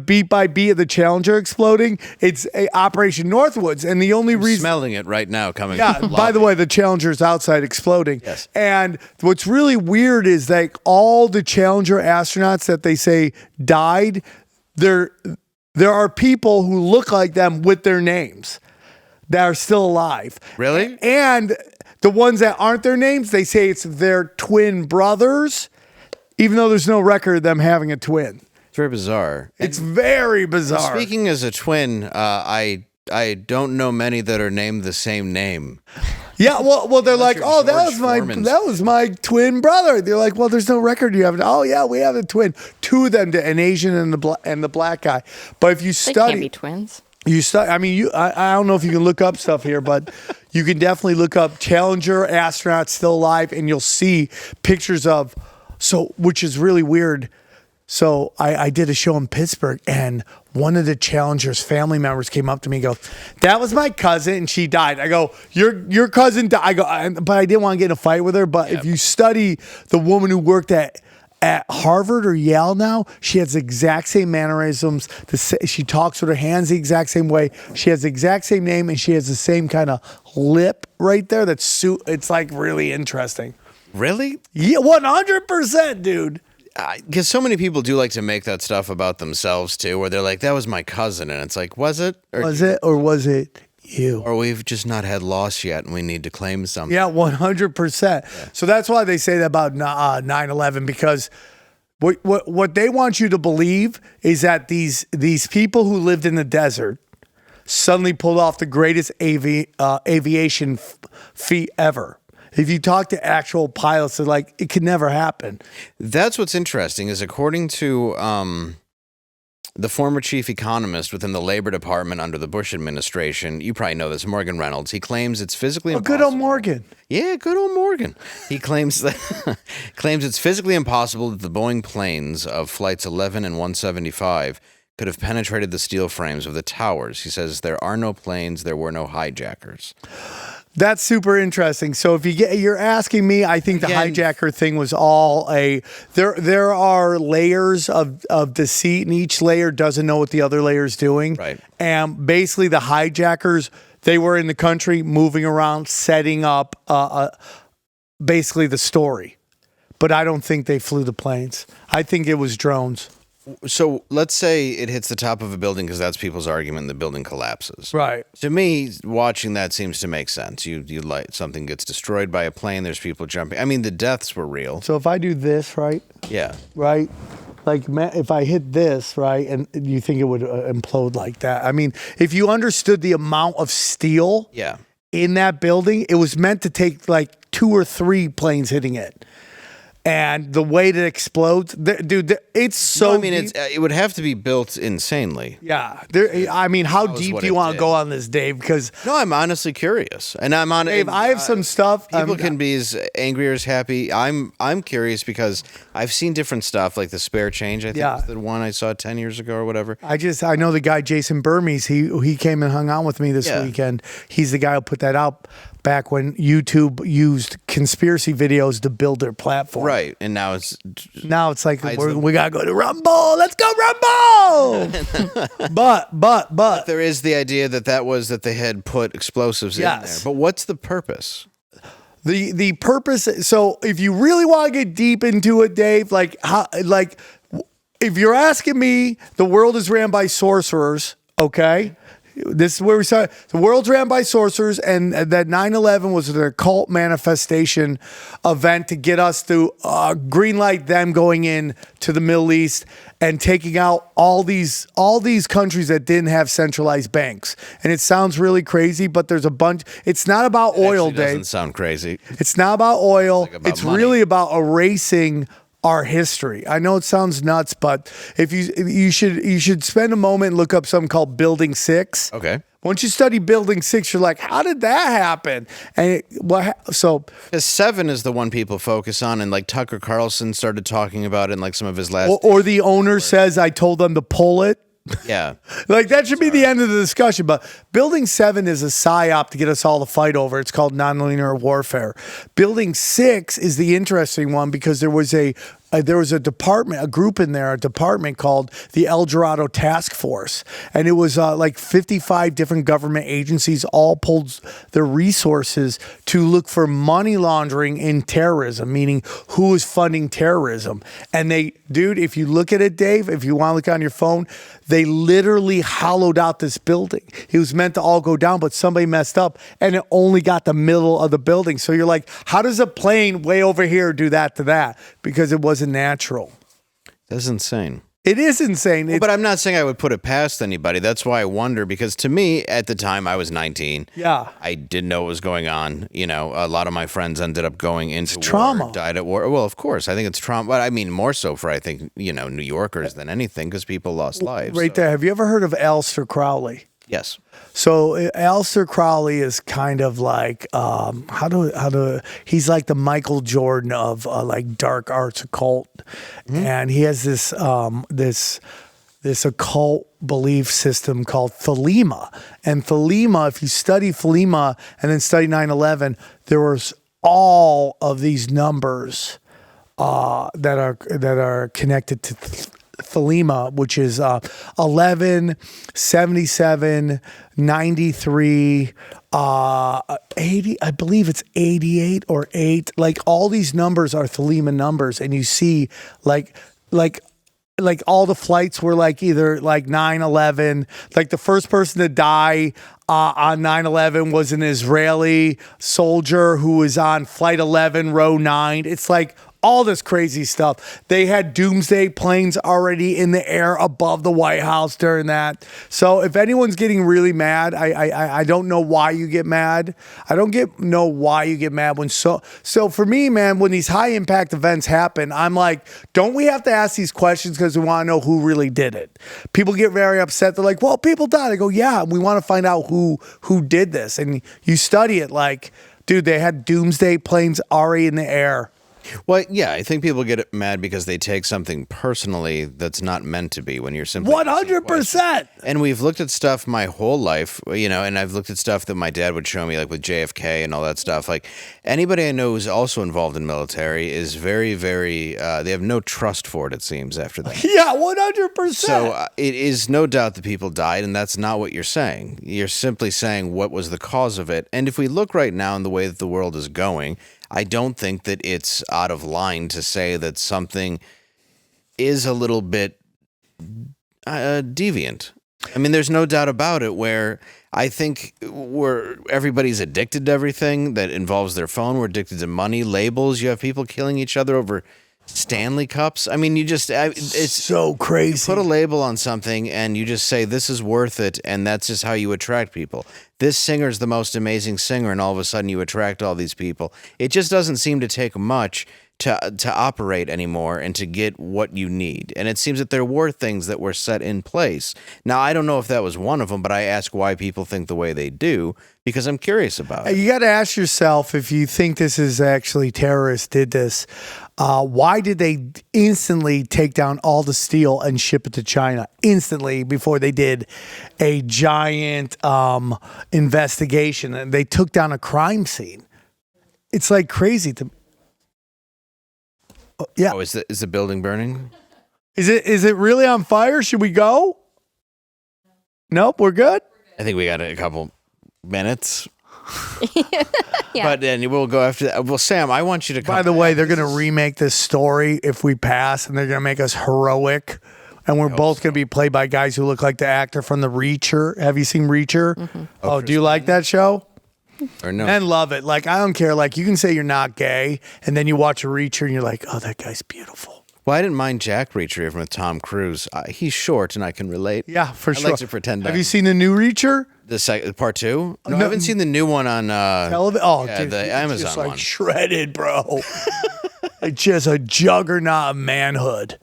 beat by beat of the Challenger exploding, it's Operation Northwoods, and the only reason Smelling it right now coming. yeah, by the way, the Challenger's outside exploding. Yes. And what's really weird is like all the Challenger astronauts that they say died, there are people who look like them with their names that are still alive. Really? And the ones that aren't their names, they say it's their twin brothers, even though there's no record of them having a twin. It's very bizarre. It's very bizarre. Speaking as a twin, I don't know many that are named the same name. Yeah, well, they're like, you're oh, George Foreman's. that was my twin brother. They're like, well, there's no record you have. Oh yeah, we have a twin. 2 of them, an Asian and the black guy. But if you They study, can't be twins. I don't know if you can look up stuff here, but you can definitely look up Challenger astronauts still alive, and you'll see pictures of, which is really weird. So I did a show in Pittsburgh, and one of the Challenger's family members came up to me and go, that was my cousin, and she died. I go, your cousin died. I go, but I didn't want to get in a fight with her. But if you study the woman who worked at Harvard or Yale now, she has the exact same mannerisms. She talks with her hands the exact same way. She has the exact same name, and she has the same kind of lip right there. It's like really interesting. Really? Yeah, 100%, dude. Because so many people do like to make that stuff about themselves too, where they're like, that was my cousin. And it's like, was it? Was it you? Or we've just not had loss yet and we need to claim something. Yeah, 100%. So that's why they say that about 9/11, because What they want you to believe is that these people who lived in the desert suddenly pulled off the greatest aviation feat ever. If you talk to actual pilots, they're like, it could never happen. That's what's interesting is according to the former chief economist within the Labor Department under the Bush administration, you probably know this, Morgan Reynolds, he claims it's physically impossible. Good old Morgan. Yeah, good old Morgan. He claims it's physically impossible that the Boeing planes of flights 11 and 175 could have penetrated the steel frames of the towers. He says there are no planes, there were no hijackers. That's super interesting. So if you're asking me, I think the hijacker thing was all there are layers of deceit, and each layer doesn't know what the other layer is doing. Right. And basically the hijackers, they were in the country moving around, setting up basically the story. But I don't think they flew the planes. I think it was drones. So let's say it hits the top of a building because that's people's argument and the building collapses. Right. To me, watching that seems to make sense. You like something gets destroyed by a plane, there's people jumping. I mean, the deaths were real. So if I do this, right? Yeah. Right? Like if I hit this, right, and you think it would implode like that. I mean, if you understood the amount of steel in that building, it was meant to take like 2 or 3 planes hitting it. And the way it explodes, dude, it's so. No, I mean, it would have to be built insanely. Yeah, I mean, how deep do you want to go on this, Dave? Because no, I'm honestly curious, and I'm on. Dave, I have some stuff. People can be as angry or as happy. I'm curious because I've seen different stuff, like the spare change. I think was the one I saw 10 years ago or whatever. I know the guy Jason Burmese. He came and hung out with me this weekend. He's the guy who put that out back when YouTube used conspiracy videos to build their platform. Right, and now it's like we gotta go to Rumble. Let's go Rumble. but there is the idea that they had put explosives in there. But what's the purpose? The purpose. So if you really want to get deep into it, Dave, if you're asking me, the world is ran by sorcerers. Okay. This is where we start. The world's ran by sorcerers, and that 9/11 was an occult manifestation event to get us to greenlight them going in to the Middle East and taking out all these countries that didn't have centralized banks. And it sounds really crazy, but there's a bunch. It's not about oil, Dave. Doesn't sound crazy. It's not about oil. It's money. really about erasing our history. I know it sounds nuts, but if you should spend a moment and look up something called Building 6. Okay. Once you study Building 6, you're like, how did that happen? And so 7 is the one people focus on, and like Tucker Carlson started talking about it in like some of his last. Or the owner says, I told them to pull it. Yeah. Like that should be the end of the discussion. But Building 7 is a psyop to get us all to fight over. It's called nonlinear warfare. Building 6 is the interesting one because there was a group in there, a department called the El Dorado Task Force. And it was like 55 different government agencies all pulled their resources to look for money laundering in terrorism, meaning who is funding terrorism. And if you look at it, Dave, if you want to look on your phone, they literally hollowed out this building. It was meant to all go down, but somebody messed up and it only got the middle of the building. So you're like, how does a plane way over here do that to that? Because it wasn't natural. That's insane. It is insane. But I'm not saying I would put it past anybody. That's why I wonder, because to me, at the time, I was 19. Yeah. I didn't know what was going on. You know, a lot of my friends ended up going into trauma. Died at war. Well, of course. I think it's trauma. But I mean, more so for, New Yorkers than anything, because people lost lives. Right there. Have you ever heard of Aleister Crowley? Yes. So Aleister Crowley is kind of like he's like the Michael Jordan of like dark arts occult, and he has this occult belief system called Thelema. And Thelema, if you study Thelema and then study 9/11, there was all of these numbers that are connected to Thelema, which is 11, 77, 93, 80, I believe it's 88 or 8. Like all these numbers are Thelema numbers, and you see like all the flights were like either like 9/11, like the first person to die on 9/11 was an Israeli soldier who was on flight 11, row 9. It's like all this crazy stuff. They had doomsday planes already in the air above the White House during that. So if anyone's getting really mad, I don't know why you get mad. I don't know why you get mad when so for me, man, when these high impact events happen, I'm like, don't we have to ask these questions because we want to know who really did it? People get very upset. They're like, well, people died. I go, yeah, we want to find out who did this. And you study it like, dude, they had doomsday planes already in the air. Well, yeah, I think people get mad because they take something personally that's not meant to be when you're simply 100%. And we've looked at stuff my whole life, and I've looked at stuff that my dad would show me, like with JFK and all that stuff. Like anybody I know who's also involved in military is very, very, they have no trust for it, it seems, after that. Yeah, 100%. So it is no doubt that people died, and that's not what you're saying. You're simply saying what was the cause of it. And if we look right now in the way that the world is going, I don't think that it's out of line to say that something is a little bit deviant. I mean, there's no doubt about it where I think everybody's addicted to everything that involves their phone. We're addicted to money, labels. You have people killing each other over Stanley Cups. I mean, it's so crazy. You put a label on something and you just say, this is worth it. And that's just how you attract people. This singer's the most amazing singer. And all of a sudden you attract all these people. It just doesn't seem to take much to operate anymore and to get what you need. And it seems that there were things that were set in place. Now, I don't know if that was one of them, but I ask why people think the way they do because I'm curious about it. You got to ask yourself, if you think this is actually terrorists did this, why did they instantly take down all the steel and ship it to China instantly before they did a giant investigation? And they took down a crime scene. It's like crazy to me. Yeah. Oh, is the building burning? Is it really on fire? Should we go? Nope, we're good. I think we got a couple minutes. Yeah. But then we'll go after that. Well, Sam, I want you to come. By the way, they're going to remake this story if we pass, and they're going to make us heroic. And we're both going to be played by guys who look like the actor from The Reacher. Have you seen Reacher? Mm-hmm. Oh, do you like that show? Or no? Men love it. Like, I don't care. Like, you can say you're not gay, and then you watch a Reacher, and you're like, oh, that guy's beautiful. Well, I didn't mind Jack Reacher even with Tom Cruise. He's short, and I can relate. Yeah, for sure. I like to pretend. Have you seen the new Reacher? The part 2? No, I haven't seen the new one on television. Oh, yeah, dude, the Amazon just like one. Shredded, bro. It's just a juggernaut of manhood.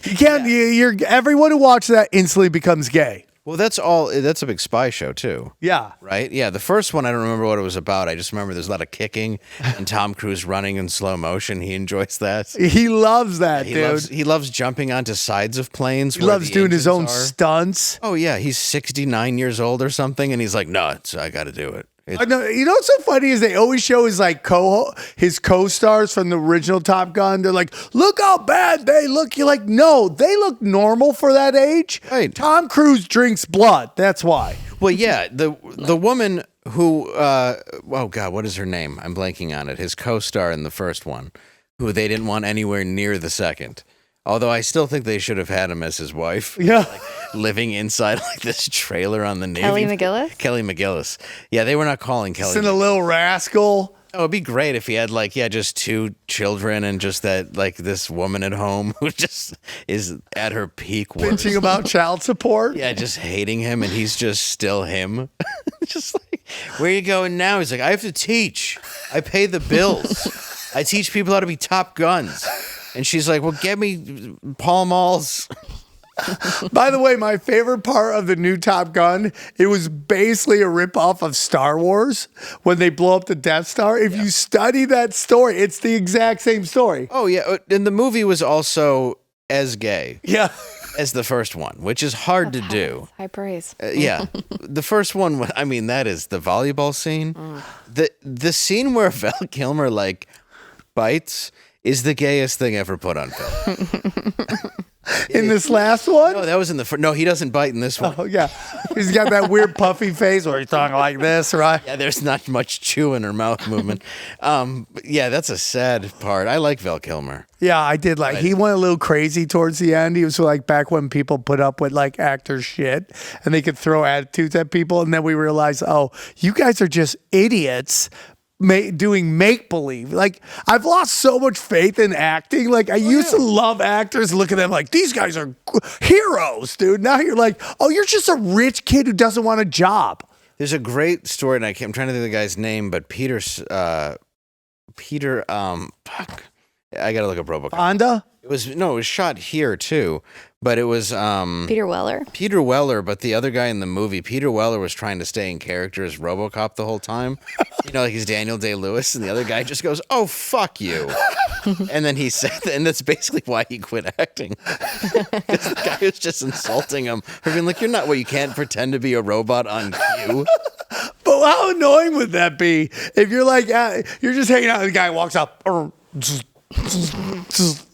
You can't. You're everyone who watches that instantly becomes gay. Well, that's a big spy show too. Yeah. Right? Yeah, the first one I don't remember what it was about. I just remember there's a lot of kicking and Tom Cruise running in slow motion. He enjoys that. He loves that, dude. He loves jumping onto sides of planes. He loves doing his own stunts. Oh yeah, he's 69 years old or something and he's like, "No, I got to do it." No, you know what's so funny is they always show his like his co-stars from the original Top Gun. They're like, look how bad they look. You're like, no, they look normal for that age. Right. Tom Cruise drinks blood. That's why. Well, yeah, the woman who oh God, what is her name? I'm blanking on it. His co-star in the first one, who they didn't want anywhere near the second. Although I still think they should have had him as his wife. Yeah. Like, living inside like this trailer on the Navy. Kelly McGillis? Kelly McGillis. Yeah, they were not calling Kelly. Send a little rascal. Oh, it'd be great if he had like, just 2 children and just that, like this woman at home who just is at her peak worst. Bitching about child support. Yeah, just hating him and he's just still him. Just like, where are you going now? He's like, I have to teach. I pay the bills. I teach people how to be Top Guns. And she's like, well, get me Pall Malls. By the way, my favorite part of the new Top Gun, it was basically a ripoff of Star Wars when they blow up the Death Star. If you study that story, it's the exact same story. Oh, yeah. And the movie was also as gay. Yeah. As the first one, which is hard to do. High praise. Yeah. The first one, I mean, that is the volleyball scene. The scene where Val Kilmer, like, bites is the gayest thing ever put on film. In this last one? No, that was in the first. No, he doesn't bite in this one. Oh, yeah. He's got that weird puffy face where he's talking like this, right? Yeah, there's not much chewing or mouth movement. Yeah, that's a sad part. I like Val Kilmer. Yeah, I did like. He went a little crazy towards the end. He was like back when people put up with like actor shit and they could throw attitudes at people. And then we realized, oh, you guys are just idiots. doing make believe. Like I've lost so much faith in acting. Like I used to love actors, look at them like these guys are heroes, dude. Now you're like, oh, you're just a rich kid who doesn't want a job. There's a great story, and I'm trying to think of the guy's name, but Peter, fuck. I gotta look up RoboCop. Fonda? It was shot here too, but it was Peter Weller. Peter Weller, but the other guy in the movie, Peter Weller was trying to stay in character as RoboCop the whole time. Like he's Daniel Day-Lewis, and the other guy just goes, "Oh, fuck you," and then he said, and that's basically why he quit acting. Because the guy was just insulting him for being like, "You're not. Well, you can't pretend to be a robot on cue." But how annoying would that be if you're like you're just hanging out and the guy walks up.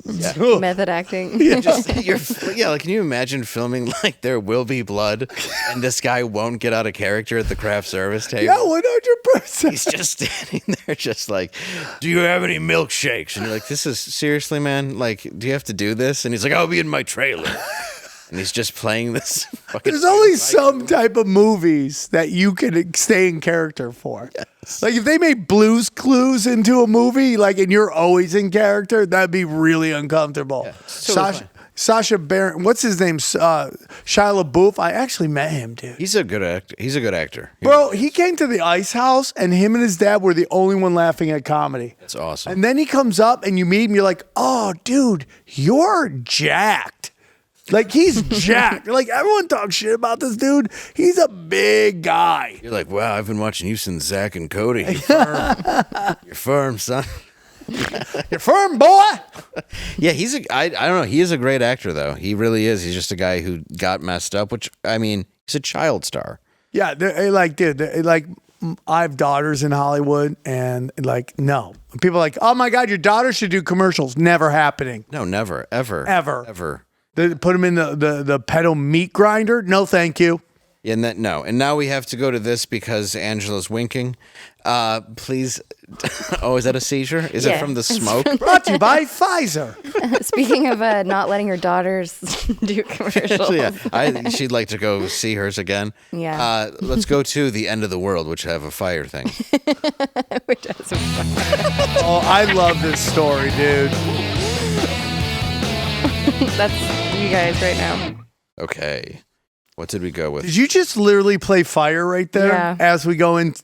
Method acting. Can you imagine filming like There Will Be Blood and this guy won't get out of character at the craft service table? Yeah, 100%. He's just standing there just like, do you have any milkshakes? And you're like, this is seriously, man, like, do you have to do this? And he's like, I'll be in my trailer. And he's just playing this fucking There's only some type of movies that you can stay in character for. Yes. Like if they made Blue's Clues into a movie, like and you're always in character, that'd be really uncomfortable. Yeah, Sacha Baron, what's his name? Shia LaBeouf. I actually met him, dude. He's a good actor. Bro, he came to the Ice House and him and his dad were the only one laughing at comedy. That's awesome. And then he comes up and you meet him, you're like, oh, dude, you're jacked. Like he's jacked. Like everyone talks shit about this dude. He's a big guy. You're like, wow, I've been watching you since Zach and Cody. You're firm. You're firm, son. You're firm, boy. Yeah, I don't know. He is a great actor, though. He really is. He's just a guy who got messed up, which, I mean, he's a child star. Yeah, I have daughters in Hollywood, and like, no. People are like, oh my God, your daughter should do commercials. Never happening. No, never, ever. Ever. They put him in the pedal meat grinder. No, thank you. And and now we have to go to this because Angela's winking. Please. Oh, is that a seizure? Is it from the smoke? Brought to you by Pfizer. Speaking of not letting your daughters do commercials. Yeah, she'd like to go see hers again. Yeah. Let's go to the end of the world, which have a fire thing. Which has a fire. Oh, I love this story, dude. That's you guys right now. Okay. What did we go with? Did you just literally play fire right there as we go in?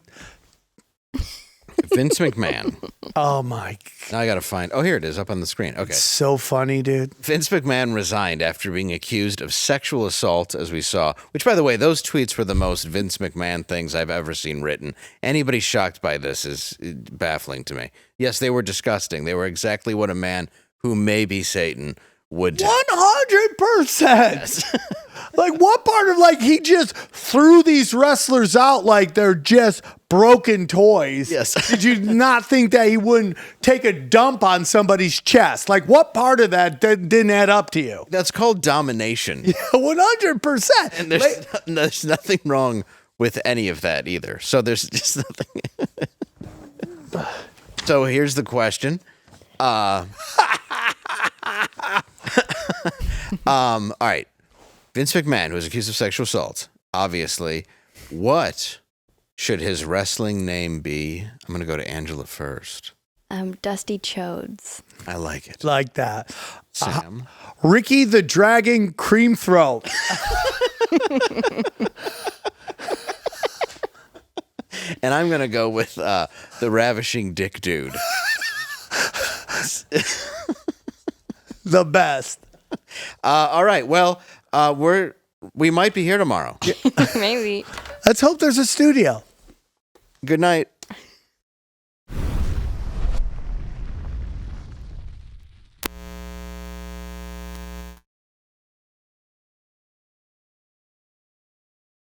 Vince McMahon. Oh my God. Now I got to find. Oh, here it is up on the screen. Okay. It's so funny, dude. Vince McMahon resigned after being accused of sexual assault, as we saw, which, by the way, those tweets were the most Vince McMahon things I've ever seen written. Anybody shocked by this is baffling to me. Yes, they were disgusting. They were exactly what a man who may be Satan would do. 100%. Like what part of like he just threw these wrestlers out like they're just broken toys? Yes. Did you not think that he wouldn't take a dump on somebody's chest? Like what part of that didn't add up to you? That's called domination. Yeah, 100%. And there's nothing wrong with any of that either. So there's just nothing. So here's the question. All right. Vince McMahon, who was accused of sexual assault, obviously, what should his wrestling name be? I'm going to go to Angela first. Dusty Chodes. I like it. Like that. Sam? Ricky the Dragon Cream Throat. And I'm going to go with the Ravishing Dick Dude. The best. All right. Well, we might be here tomorrow. Maybe. Let's hope there's a studio. Good night.